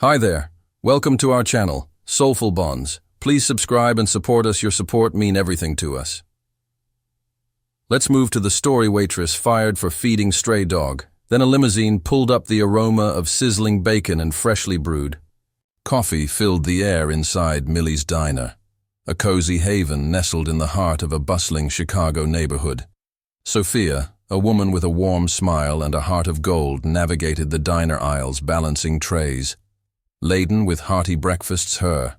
Hi there. Welcome to our channel, Soulful Bonds. Please subscribe and support us. Your support means everything to us. Let's move to the story. Waitress fired for feeding stray dog. Then a limousine pulled up. The aroma of sizzling bacon and freshly brewed coffee filled the air inside Millie's diner, a cozy haven nestled in the heart of a bustling Chicago neighborhood. Sophia, a woman with a warm smile and a heart of gold, navigated the diner aisles, balancing trays laden with hearty breakfasts. Her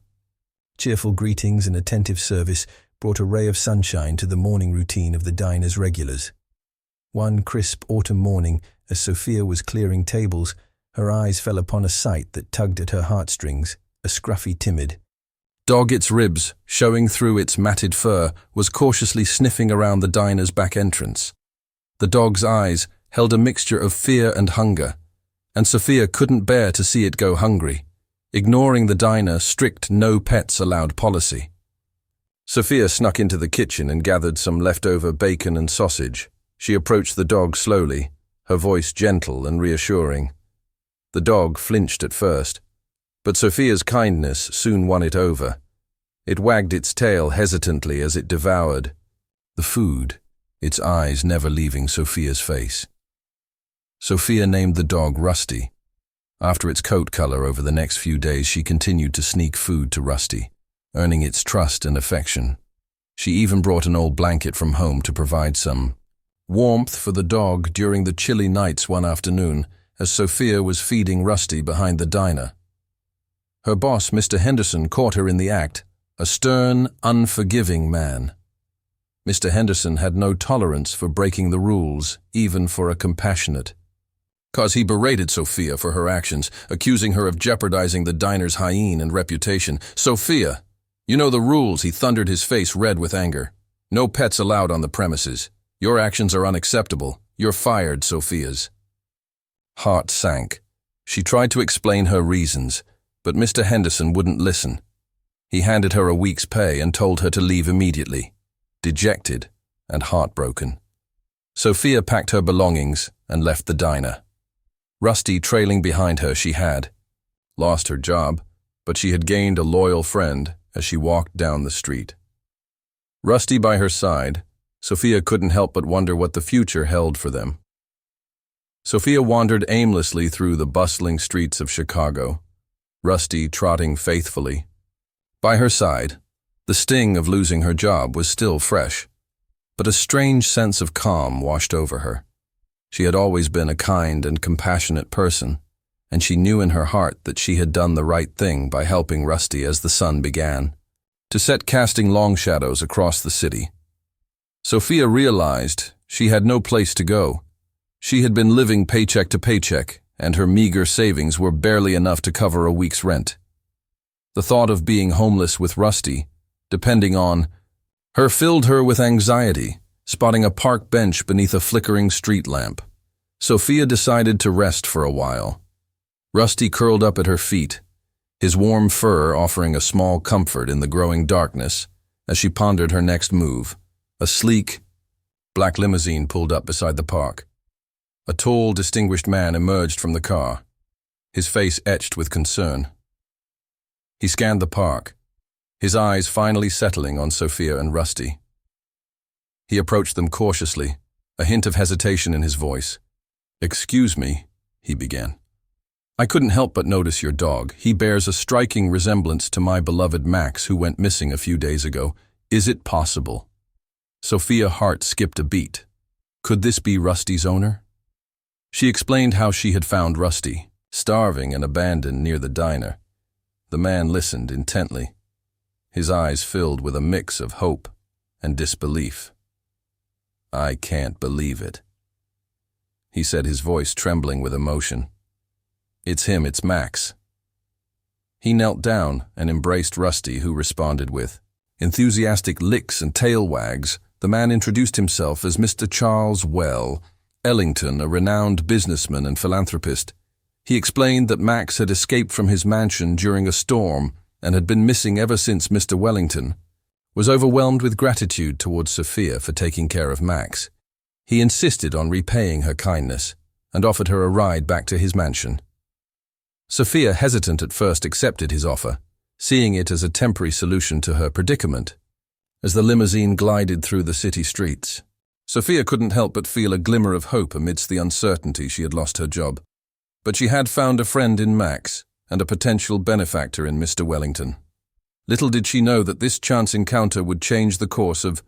cheerful greetings and attentive service brought a ray of sunshine to the morning routine of the diner's regulars. One crisp autumn morning, as Sophia was clearing tables, her eyes fell upon a sight that tugged at her heartstrings. A scruffy, timid dog, its ribs showing through its matted fur, was cautiously sniffing around the diner's back entrance. The dog's eyes held a mixture of fear and hunger, and Sophia couldn't bear to see it go hungry, ignoring the diner's strict no pets allowed policy. Sophia snuck into the kitchen and gathered some leftover bacon and sausage. She approached the dog slowly, her voice gentle and reassuring. The dog flinched at first, but Sophia's kindness soon won it over. It wagged its tail hesitantly as it devoured the food, its eyes never leaving Sophia's face. Sophia named the dog Rusty. After its coat color, over the next few days she continued to sneak food to Rusty, earning its trust and affection. She even brought an old blanket from home to provide some warmth for the dog during the chilly nights. One afternoon, as Sophia was feeding Rusty behind the diner, her boss, Mr. Henderson, caught her in the act, a stern, unforgiving man. Mr. Henderson had no tolerance for breaking the rules, even for a compassionate cause. He berated Sophia for her actions, accusing her of jeopardizing the diner's hygiene and reputation. "Sophia, you know the rules," he thundered, his face red with anger. "No pets allowed on the premises. Your actions are unacceptable. You're fired." Sophia's heart sank. She tried to explain her reasons, but Mr. Henderson wouldn't listen. He handed her a week's pay and told her to leave immediately. Dejected and heartbroken, Sophia packed her belongings and left the diner. Rusty trailing behind her. She had lost her job, but she had gained a loyal friend as she walked down the street. Rusty by her side, Sophia couldn't help but wonder what the future held for them. Sophia wandered aimlessly through the bustling streets of Chicago, Rusty trotting faithfully by her side. The sting of losing her job was still fresh, but a strange sense of calm washed over her. She had always been a kind and compassionate person, and she knew in her heart that she had done the right thing by helping Rusty as the sun began to set, casting long shadows across the city. Sophia realized she had no place to go. She had been living paycheck to paycheck, and her meager savings were barely enough to cover a week's rent. The thought of being homeless with Rusty depending on her filled her with anxiety. Spotting a park bench beneath a flickering street lamp, Sophia decided to rest for a while. Rusty curled up at her feet, his warm fur offering a small comfort in the growing darkness. As she pondered her next move, a sleek, black limousine pulled up beside the park. A tall, distinguished man emerged from the car, his face etched with concern. He scanned the park, his eyes finally settling on Sophia and Rusty. He approached them cautiously, a hint of hesitation in his voice. "Excuse me," he began. "I couldn't help but notice your dog. He bears a striking resemblance to my beloved Max, who went missing a few days ago. Is it possible?" Sophia's heart skipped a beat. Could this be Rusty's owner? She explained how she had found Rusty, starving and abandoned near the diner. The man listened intently, his eyes filled with a mix of hope and disbelief. "I can't believe it," he said, his voice trembling with emotion. "It's him, it's Max." He knelt down and embraced Rusty, who responded with enthusiastic licks and tail wags. The man introduced himself as Mr. Charles Ellington, a renowned businessman and philanthropist. He explained that Max had escaped from his mansion during a storm and had been missing ever since. Mr. Wellington was overwhelmed with gratitude towards Sophia for taking care of Max. He insisted on repaying her kindness and offered her a ride back to his mansion. Sophia, hesitant at first, accepted his offer, seeing it as a temporary solution to her predicament. As the limousine glided through the city streets, Sophia couldn't help but feel a glimmer of hope amidst the uncertainty she had lost her job. But she had found a friend in Max and a potential benefactor in Mr. Wellington. Little did she know that this chance encounter would change the course of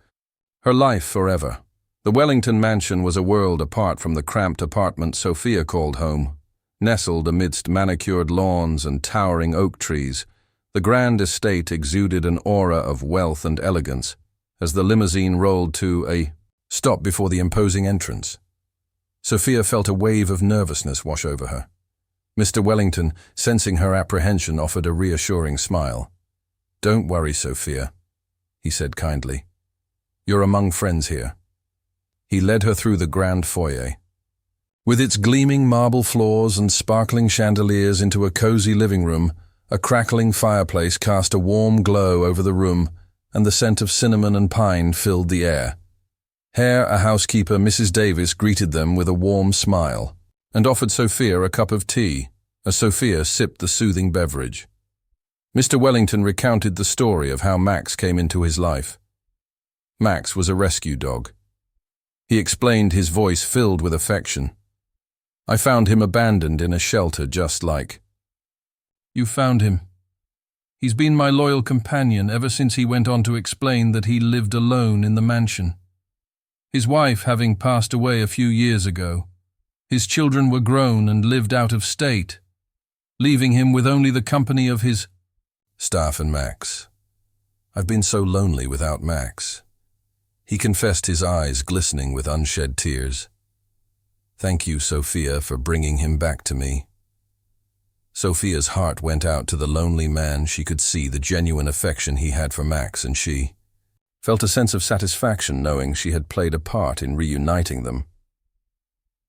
her life forever. The Wellington mansion was a world apart from the cramped apartment Sophia called home. Nestled amidst manicured lawns and towering oak trees, the grand estate exuded an aura of wealth and elegance as the limousine rolled to a stop before the imposing entrance. Sophia felt a wave of nervousness wash over her. Mr. Wellington, sensing her apprehension, offered a reassuring smile. "Don't worry, Sophia," he said kindly. "You're among friends here." He led her through the grand foyer, with its gleaming marble floors and sparkling chandeliers, into a cozy living room. A crackling fireplace cast a warm glow over the room, and the scent of cinnamon and pine filled the air. Here, a housekeeper, Mrs. Davis, greeted them with a warm smile and offered Sophia a cup of tea, as Sophia sipped the soothing beverage. Mr. Wellington recounted the story of how Max came into his life. Max was a rescue dog. He explained, his voice filled with affection. "I found him abandoned in a shelter just like you found him. He's been my loyal companion ever since," he went on to explain that he lived alone in the mansion. His wife having passed away a few years ago. His children were grown and lived out of state, leaving him with only the company of his staff and Max. "I've been so lonely without Max," he confessed, his eyes glistening with unshed tears. "Thank you, Sophia, for bringing him back to me." Sophia's heart went out to the lonely man. She could see the genuine affection he had for Max, and she felt a sense of satisfaction knowing she had played a part in reuniting them.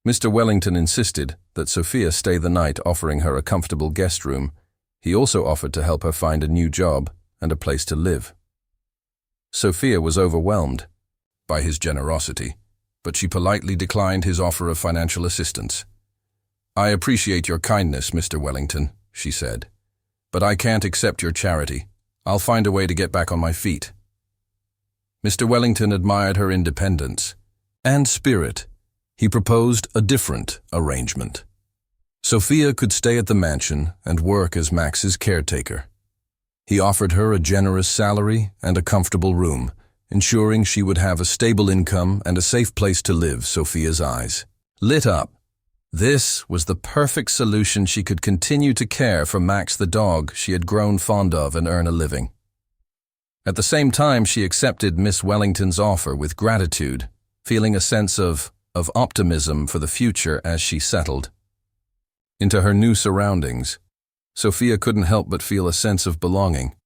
Mr. Wellington insisted that Sophia stay the night, offering her a comfortable guest room. He also offered to help her find a new job and a place to live. Sophia was overwhelmed by his generosity, but she politely declined his offer of financial assistance. "I appreciate your kindness, Mr. Wellington," she said, "but I can't accept your charity. I'll find a way to get back on my feet." Mr. Wellington admired her independence and spirit. He proposed a different arrangement. Sophia could stay at the mansion and work as Max's caretaker. He offered her a generous salary and a comfortable room, ensuring she would have a stable income and a safe place to live. Sophia's eyes lit up. This was the perfect solution. She could continue to care for Max, the dog she had grown fond of, and earn a living. At the same time, she accepted Miss Wellington's offer with gratitude, feeling a sense of optimism for the future as she settled into her new surroundings. Sophia couldn't help but feel a sense of belonging.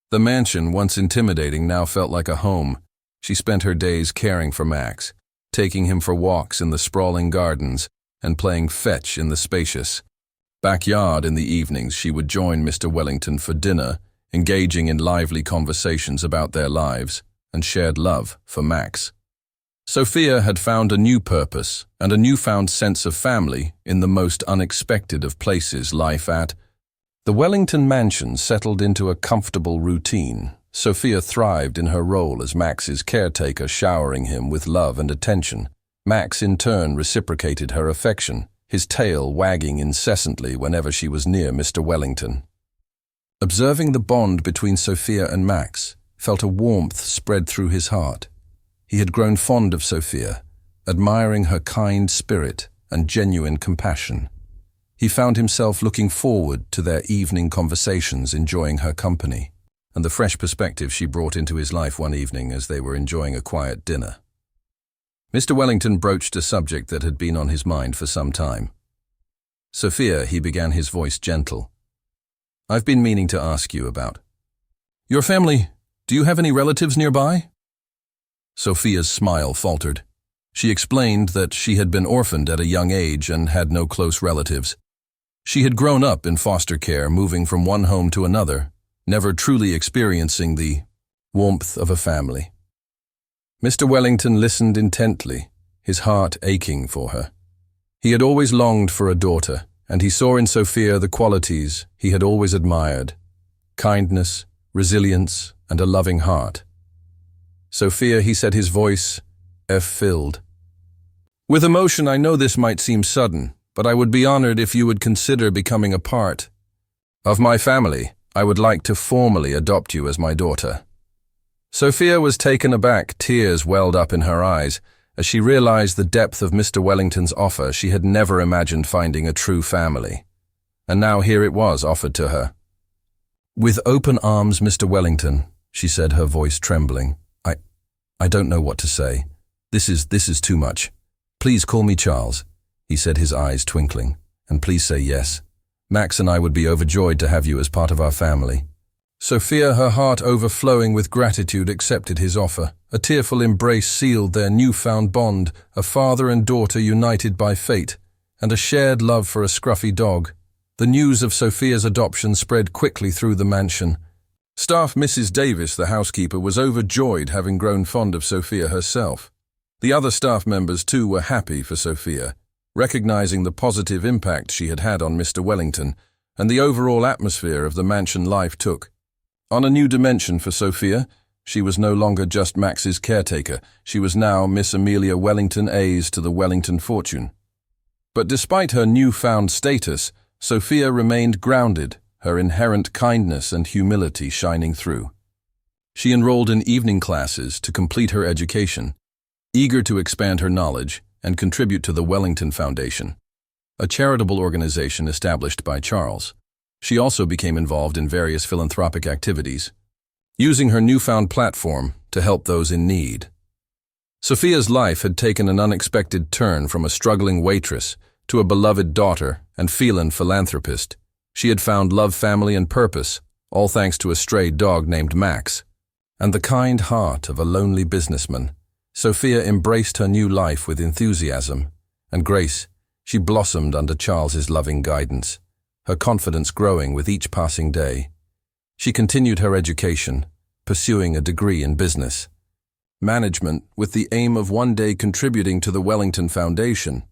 The mansion, once intimidating, now felt like a home. She spent her days caring for Max, taking him for walks in the sprawling gardens and playing fetch in the spacious backyard. In the evenings, she would join Mr. Wellington for dinner, engaging in lively conversations about their lives and shared love for Max. Sophia had found a new purpose and a newfound sense of family in the most unexpected of places. Life at the Wellington mansion settled into a comfortable routine. Sophia thrived in her role as Max's caretaker, showering him with love and attention. Max, in turn, reciprocated her affection, his tail wagging incessantly whenever she was near Mr. Wellington. Observing the bond between Sophia and Max, felt a warmth spread through his heart. He had grown fond of Sophia, admiring her kind spirit and genuine compassion. He found himself looking forward to their evening conversations, enjoying her company, and the fresh perspective she brought into his life one evening as they were enjoying a quiet dinner. Mr. Wellington broached a subject that had been on his mind for some time. "Sophia," he began, his voice gentle, "I've been meaning to ask you about your family. Do you have any relatives nearby?" Sophia's smile faltered. She explained that she had been orphaned at a young age and had no close relatives. She had grown up in foster care, moving from one home to another, never truly experiencing the warmth of a family. Mr. Wellington listened intently, his heart aching for her. He had always longed for a daughter, and he saw in Sophia the qualities he had always admired: kindness, resilience, and a loving heart. "Sophia," he said, his voice filled with emotion, "I know this might seem sudden, but I would be honored if you would consider becoming a part of my family. I would like to formally adopt you as my daughter." Sophia was taken aback. Tears welled up in her eyes as she realized the depth of Mr. Wellington's offer. She had never imagined finding a true family, and now here it was offered to her. "With open arms, Mr. Wellington," she said, her voice trembling. I don't know what to say. This is too much. Please call me Charles," he said, his eyes twinkling, "and please say yes. Max and I would be overjoyed to have you as part of our family." Sophia, her heart overflowing with gratitude, accepted his offer. A tearful embrace sealed their newfound bond, a father and daughter united by fate, and a shared love for a scruffy dog. The news of Sophia's adoption spread quickly through the mansion. Staff Mrs. Davis, the housekeeper, was overjoyed, having grown fond of Sophia herself. The other staff members too were happy for Sophia, recognizing the positive impact she had had on Mr. Wellington, and the overall atmosphere of the mansion life took on a new dimension for Sophia. She was no longer just Max's caretaker. She was now Miss Amelia Wellington, heirs to the Wellington fortune. But despite her newfound status, Sophia remained grounded, her inherent kindness and humility shining through. She enrolled in evening classes to complete her education, eager to expand her knowledge and contribute to the Wellington Foundation, a charitable organization established by Charles. She also became involved in various philanthropic activities, using her newfound platform to help those in need. Sophia's life had taken an unexpected turn from a struggling waitress to a beloved daughter and feline philanthropist. She had found love, family, and purpose, all thanks to a stray dog named Max, and the kind heart of a lonely businessman. Sophia embraced her new life with enthusiasm and grace. She blossomed under Charles's loving guidance, her confidence growing with each passing day. She continued her education, pursuing a degree in business management with the aim of one day contributing to the Wellington Foundation.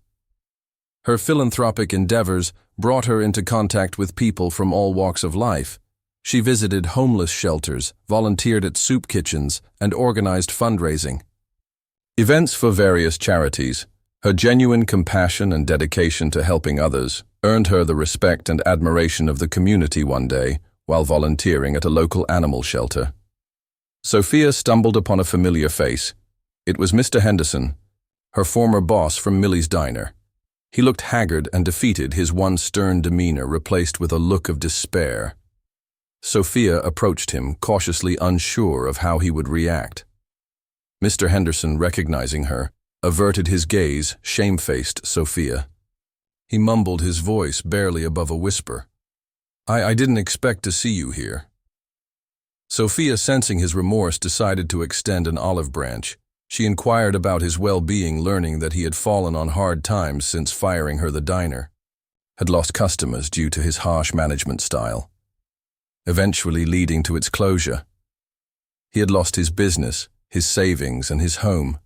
Her philanthropic endeavors brought her into contact with people from all walks of life. She visited homeless shelters, volunteered at soup kitchens, and organized fundraising events for various charities. Her genuine compassion and dedication to helping others earned her the respect and admiration of the community. One day, while volunteering at a local animal shelter, Sophia stumbled upon a familiar face. It was Mr. Henderson, her former boss from Millie's Diner. He looked haggard and defeated, his once stern demeanor replaced with a look of despair. Sophia approached him, cautiously unsure of how he would react. Mr. Henderson, recognizing her, averted his gaze, shamefaced Sophia. He mumbled, his voice barely above a whisper. I didn't expect to see you here." Sophia, sensing his remorse, decided to extend an olive branch. She inquired about his well-being, learning that he had fallen on hard times since firing her. The diner had lost customers due to his harsh management style, eventually leading to its closure. He had lost his business, his savings, and his home.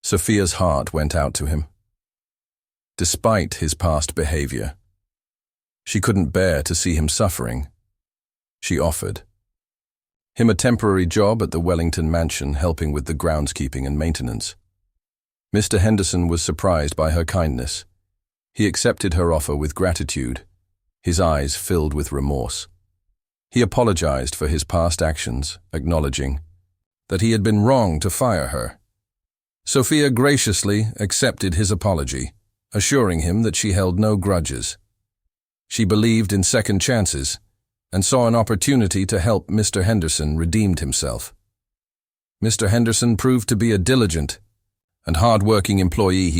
Sophia's heart went out to him. Despite his past behavior, she couldn't bear to see him suffering. She offered him a temporary job at the Wellington Mansion, helping with the groundskeeping and maintenance. Mr. Henderson was surprised by her kindness. He accepted her offer with gratitude, his eyes filled with remorse. He apologized for his past actions, acknowledging that he had been wrong to fire her. Sophia graciously accepted his apology, assuring him that she held no grudges. She believed in second chances and saw an opportunity to help Mr. Henderson redeem himself. Mr. Henderson proved to be a diligent and hard-working employee.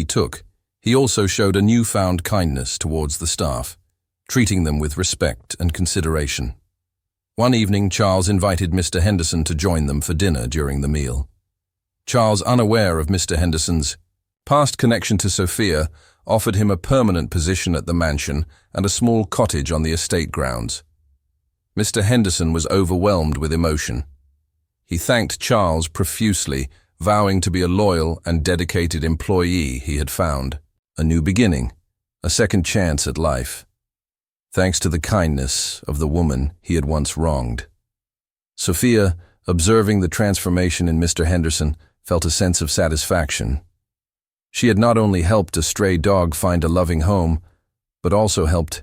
He also showed a newfound kindness towards the staff, treating them with respect and consideration. One evening, Charles invited Mr. Henderson to join them for dinner during the meal. Charles, unaware of Mr. Henderson's past connection to Sophia, offered him a permanent position at the mansion and a small cottage on the estate grounds. Mr. Henderson was overwhelmed with emotion. He thanked Charles profusely, vowing to be a loyal and dedicated employee he had found a new beginning, a second chance at life, thanks to the kindness of the woman he had once wronged. Sophia, observing the transformation in Mr. Henderson, felt a sense of satisfaction. She had not only helped a stray dog find a loving home, but also helped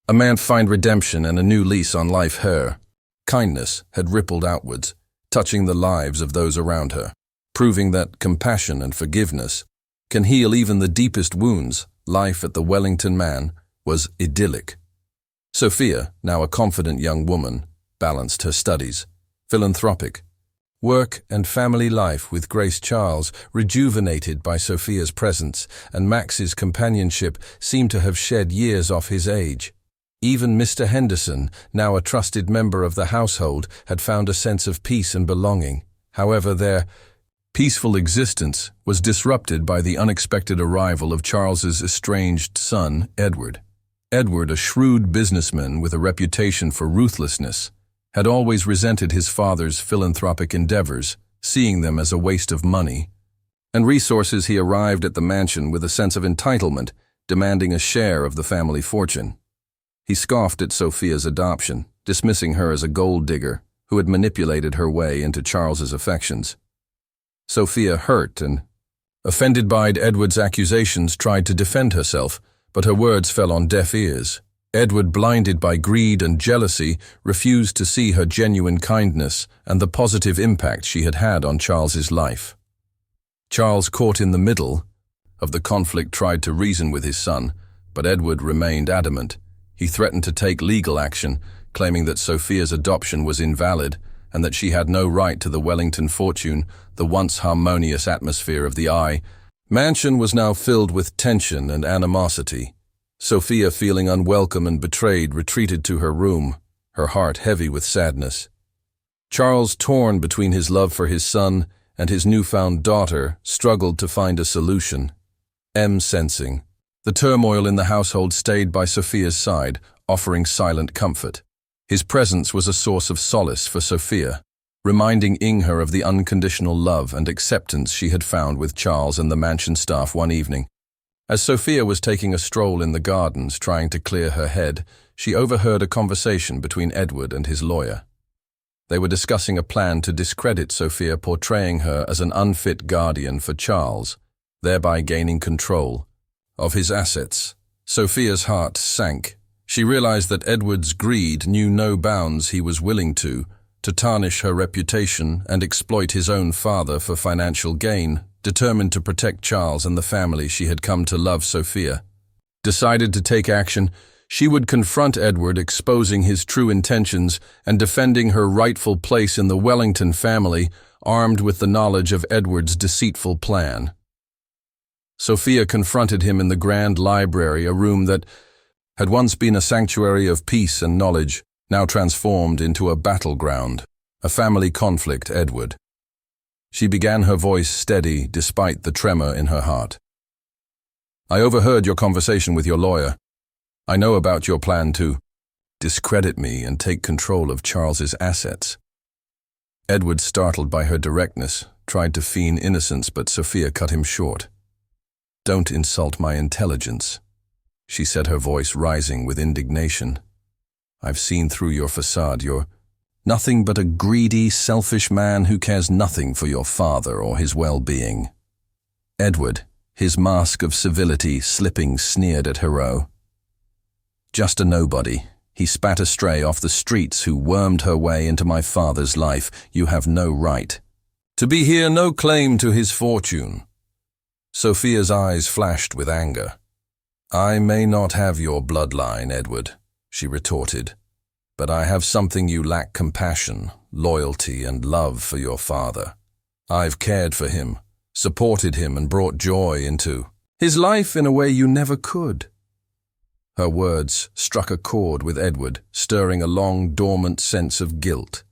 a man find redemption and a new lease on life. Her kindness had rippled outwards, touching the lives of those around her, proving that compassion and forgiveness can heal even the deepest wounds. Life at the Wellington Manor was idyllic. Sophia, now a confident young woman, balanced her studies, philanthropic, work and family life with Grace Charles, rejuvenated by Sophia's presence, and Max's companionship seemed to have shed years off his age. Even Mr. Henderson, now a trusted member of the household, had found a sense of peace and belonging. However, their peaceful existence was disrupted by the unexpected arrival of Charles's estranged son, Edward. Edward, a shrewd businessman with a reputation for ruthlessness, had always resented his father's philanthropic endeavors, seeing them as a waste of money and resources. He arrived at the mansion with a sense of entitlement, demanding a share of the family fortune. He scoffed at Sophia's adoption, dismissing her as a gold digger who had manipulated her way into Charles's affections. Sophia, hurt and offended by Edward's accusations, tried to defend herself, but her words fell on deaf ears. Edward, blinded by greed and jealousy, refused to see her genuine kindness and the positive impact she had had on Charles's life. Charles, caught in the middle of the conflict, tried to reason with his son, but Edward remained adamant. He threatened to take legal action, claiming that Sophia's adoption was invalid and that she had no right to the Wellington fortune. The once harmonious atmosphere of the mansion was now filled with tension and animosity. Sophia, feeling unwelcome and betrayed, retreated to her room, her heart heavy with sadness. Charles, torn between his love for his son and his newfound daughter, struggled to find a solution. Sensing the turmoil in the household, stayed by Sophia's side, offering silent comfort. His presence was a source of solace for Sophia, reminding her of the unconditional love and acceptance she had found with Charles and the mansion staff one evening. As Sophia was taking a stroll in the gardens, trying to clear her head, she overheard a conversation between Edward and his lawyer. They were discussing a plan to discredit Sophia, portraying her as an unfit guardian for Charles, thereby gaining control of his assets. Sophia's heart sank. She realized that Edward's greed knew no bounds. He was willing to tarnish her reputation and exploit his own father for financial gain. Determined to protect Charles and the family she had come to love, Sophia decided to take action. She would confront Edward, exposing his true intentions and defending her rightful place in the Wellington family, armed with the knowledge of Edward's deceitful plan. Sophia confronted him in the grand library, a room that had once been a sanctuary of peace and knowledge, now transformed into a battleground, a family conflict. Edward. She began, her voice steady despite the tremor in her heart. I overheard your conversation with your lawyer. I know about your plan to discredit me and take control of Charles's assets. Edward, startled by her directness, tried to feign innocence, but Sophia cut him short. Don't insult my intelligence, she said, her voice rising with indignation. I've seen through your facade. You're nothing but a greedy, selfish man who cares nothing for your father or his well-being. Edward, his mask of civility slipping, sneered at Hero. Just a nobody. He spat a stray off the streets who wormed her way into my father's life. You have no right to be here, no claim to his fortune. Sophia's eyes flashed with anger. I may not have your bloodline, Edward, she retorted, but I have something you lack: compassion, loyalty, and love for your father. I've cared for him, supported him, and brought joy into his life in a way you never could. Her words struck a chord with Edward, stirring a long, dormant sense of guilt.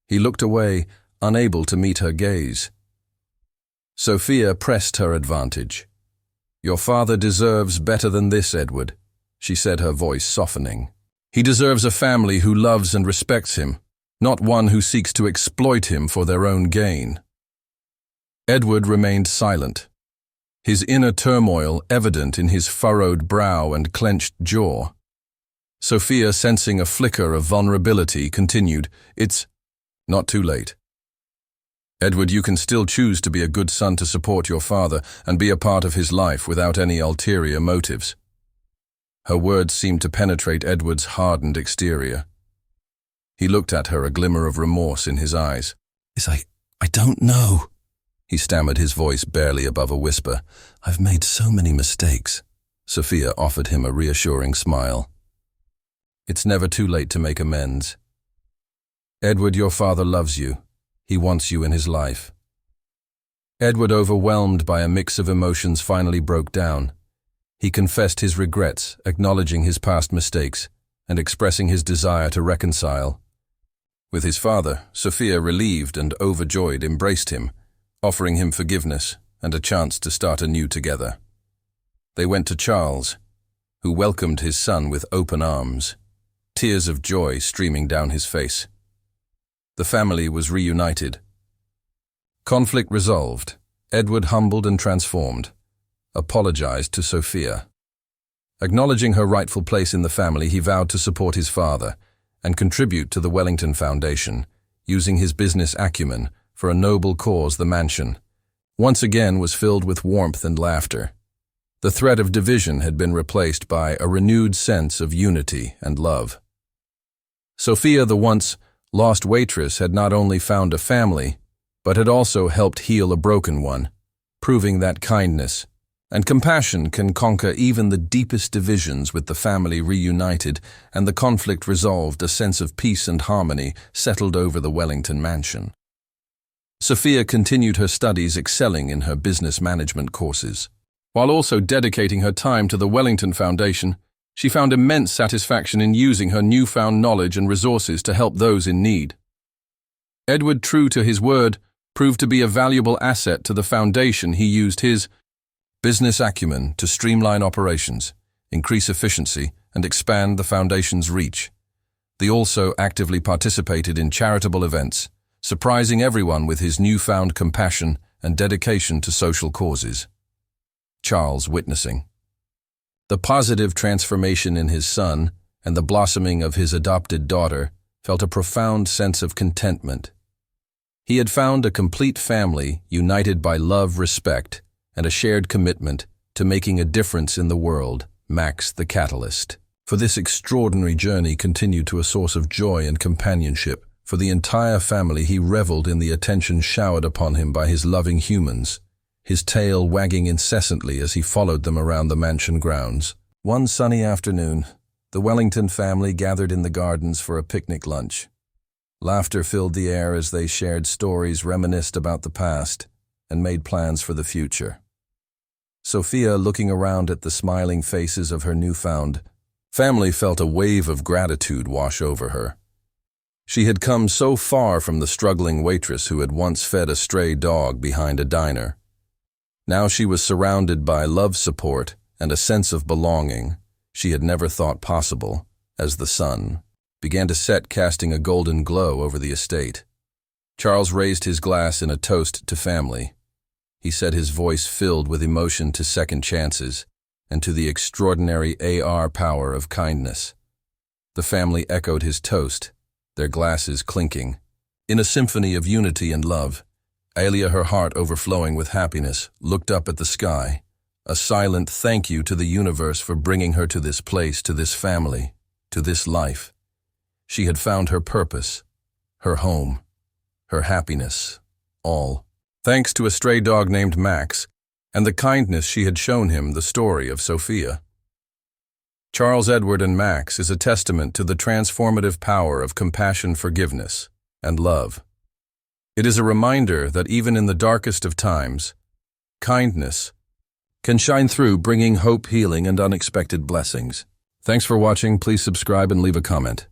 He looked away, unable to meet her gaze. Sophia pressed her advantage. Your father deserves better than this, Edward, she said, her voice softening. He deserves a family who loves and respects him, not one who seeks to exploit him for their own gain. Edward remained silent. his inner turmoil evident in his furrowed brow and clenched jaw. Sophia, sensing a flicker of vulnerability, continued, "It's not too late. Edward, you can still choose to be a good son to support your father and be a part of his life without any ulterior motives." Her words seemed to penetrate Edward's hardened exterior. He looked at her, a glimmer of remorse in his eyes. I don't know," he stammered, his voice barely above a whisper. "I've made so many mistakes." Sophia offered him a reassuring smile. "It's never too late to make amends. Edward, your father loves you. He wants you in his life." Edward, overwhelmed by a mix of emotions, finally broke down. He confessed his regrets, acknowledging his past mistakes and expressing his desire to reconcile. With his father, Sophia, relieved and overjoyed, embraced him, offering him forgiveness and a chance to start anew together. They went to Charles, who welcomed his son with open arms, tears of joy streaming down his face. The family was reunited. Conflict resolved, Edward, humbled and transformed, apologized to Sophia. Acknowledging her rightful place in the family, he vowed to support his father and contribute to the Wellington Foundation, using his business acumen for a noble cause. The mansion once again was filled with warmth and laughter. The threat of division had been replaced by a renewed sense of unity and love. Sophia, the once lost waitress, had not only found a family, but had also helped heal a broken one, proving that kindness and compassion can conquer even the deepest divisions. With the family reunited and the conflict resolved, a sense of peace and harmony settled over the Wellington mansion. Sophia continued her studies, excelling in her business management courses. While also dedicating her time to the Wellington Foundation, she found immense satisfaction in using her newfound knowledge and resources to help those in need. Edward, true to his word, proved to be a valuable asset to the foundation. He used his business acumen to streamline operations, increase efficiency, and expand the foundation's reach. They also actively participated in charitable events, surprising everyone with his newfound compassion and dedication to social causes. Charles, witnessing the positive transformation in his son and the blossoming of his adopted daughter, felt a profound sense of contentment. He had found a complete family united by love, respect, and a shared commitment to making a difference in the world. Max, the catalyst for this extraordinary journey, continued to a source of joy and companionship. For the entire family, he reveled in the attention showered upon him by his loving humans, his tail wagging incessantly as he followed them around the mansion grounds. One sunny afternoon, the Wellington family gathered in the gardens for a picnic lunch. Laughter filled the air as they shared stories, reminisced about the past, and made plans for the future. Sophia, looking around at the smiling faces of her newfound family, felt a wave of gratitude wash over her. She had come so far from the struggling waitress who had once fed a stray dog behind a diner. Now she was surrounded by love, support, and a sense of belonging she had never thought possible, as the sun began to set, casting a golden glow over the estate. Charles raised his glass in a toast to family. He said, his voice filled with emotion, to second chances and to the extraordinary power of kindness. The family echoed his toast, their glasses clinking, in a symphony of unity and love. Alia, her heart overflowing with happiness, looked up at the sky, a silent thank you to the universe for bringing her to this place, to this family, to this life. She had found her purpose, her home, her happiness, all thanks to a stray dog named Max and the kindness she had shown him. The story of Sophia, Charles, Edward, and Max is a testament to the transformative power of compassion, forgiveness, and love. It is a reminder that even in the darkest of times, kindness can shine through, bringing hope, healing, and unexpected blessings. Thanks for watching. Please subscribe and leave a comment.